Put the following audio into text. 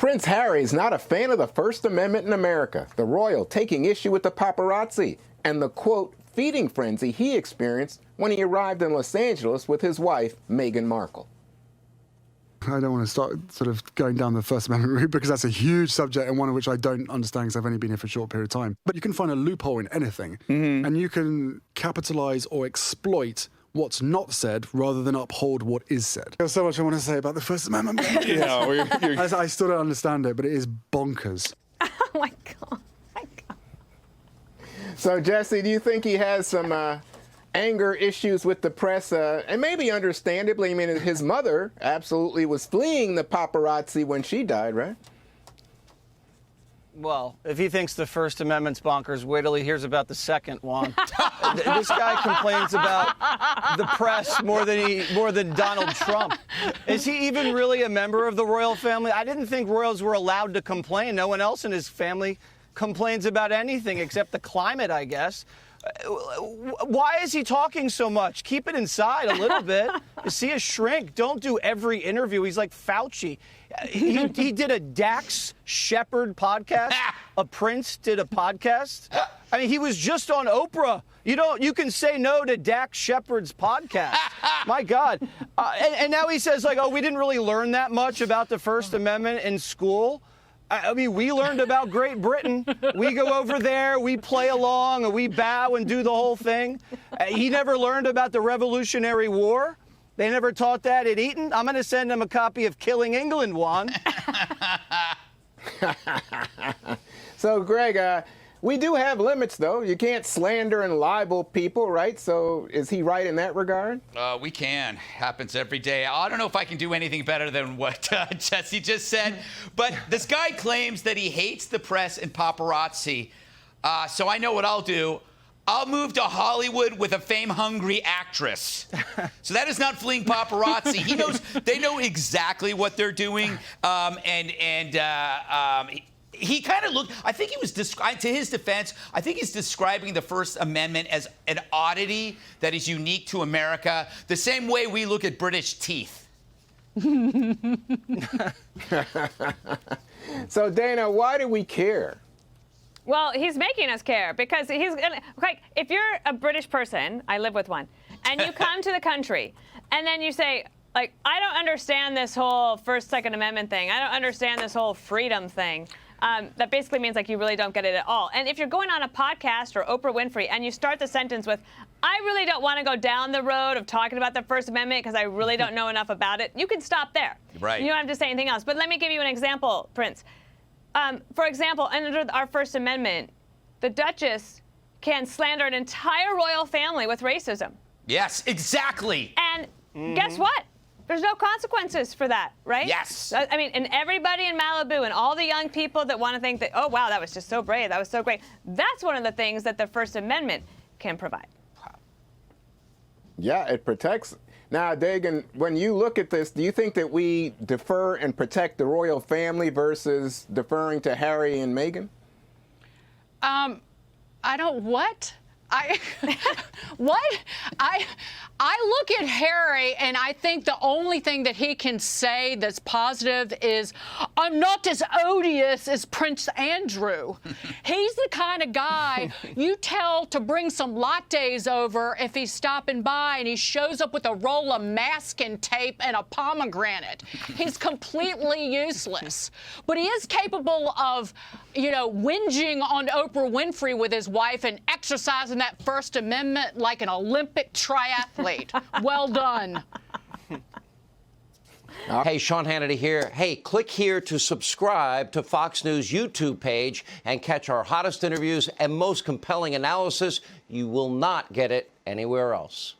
Prince Harry is not a fan of the First Amendment in America. The royal taking issue with the paparazzi and the, quote, feeding frenzy he experienced when he arrived in Los Angeles with his wife, Meghan Markle. I don't want to start sort of going down the First Amendment route because that's a huge subject and one of which I don't understand because I've only been here for a short period of time. But you can find a loophole in anything, and you can capitalize or exploit what's not said rather than uphold what is said. There's so much I want to say about the First Amendment. I still don't understand it, but it is bonkers. Oh, my God. So, Jesse, do you think he has some anger issues with the press? And maybe understandably, I mean, his mother absolutely was fleeing the paparazzi when she died, right? Well, if he thinks the First Amendment's bonkers, wait till he hears about the second one. This guy complains about the press more than Donald Trump. Is he even really a member of the royal family? I didn't think royals were allowed to complain. No one else in his family complains about anything except the climate, I guess. Why is he talking so much? Keep it inside a little bit. Is he a shrink? Don't do every interview. He's like Fauci. He did a Dax Shepard podcast. A prince did a podcast. I mean, he was just on Oprah. You can say no to Dax Shepard's podcast. My God. And now he says, like, oh, we didn't really learn that much about the First Amendment in school. I mean, we learned about Great Britain. We go over there, we play along, and we bow and do the whole thing. He never learned about the Revolutionary War. They never taught that at Eton. I'm going to send him a copy of Killing England, Juan. So, Greg, we do have limits, though. You can't slander and libel people, right? So is he right in that regard? We can. Happens every day. I don't know if I can do anything better than what Jesse just said, but this guy claims that he hates the press and paparazzi. So I know what I'll do. I'll move to Hollywood with a fame-hungry actress. So that is not fleeing paparazzi. They know exactly what they're doing, he kind of looked, I think he was, to his defense, I think he's describing the First Amendment as an oddity that is unique to America, the same way we look at British teeth. So, Dana, why do we care? Well, he's making us care because he's like, if you're a British person, I live with one, and you come to the country, and then you say, like, I don't understand this whole First, Second Amendment thing. I don't understand this whole freedom thing. That basically means, like, you really don't get it at all. And if you're going on a podcast or Oprah Winfrey and you start the sentence with, I really don't want to go down the road of talking about the First Amendment because I really don't know enough about it, you can stop there. Right. You don't have to say anything else. But let me give you an example, Prince. For example, under our First Amendment, the Duchess can slander an entire royal family with racism. Yes, exactly. And guess what? There's no consequences for that, right? Yes. I mean, and everybody in Malibu and all the young people that want to think that, oh, wow, that was just so brave, that was so great. That's one of the things that the First Amendment can provide. Yeah, it protects. Now, Dagan, when you look at this, do you think that we defer and protect the royal family versus deferring to Harry and Meghan? I don't, what? What? I look at Harry and I think the only thing that he can say that's positive is, I'm not as odious as Prince Andrew. He's the kind of guy you tell to bring some lattes over if he's stopping by and he shows up with a roll of masking tape and a pomegranate. He's completely useless. But he is capable of, whinging on Oprah Winfrey with his wife and exercising that First Amendment like an Olympic triathlete. Well done. Hey, Sean Hannity here. Hey, click here to subscribe to Fox News YouTube page and catch our hottest interviews and most compelling analysis. You will not get it anywhere else.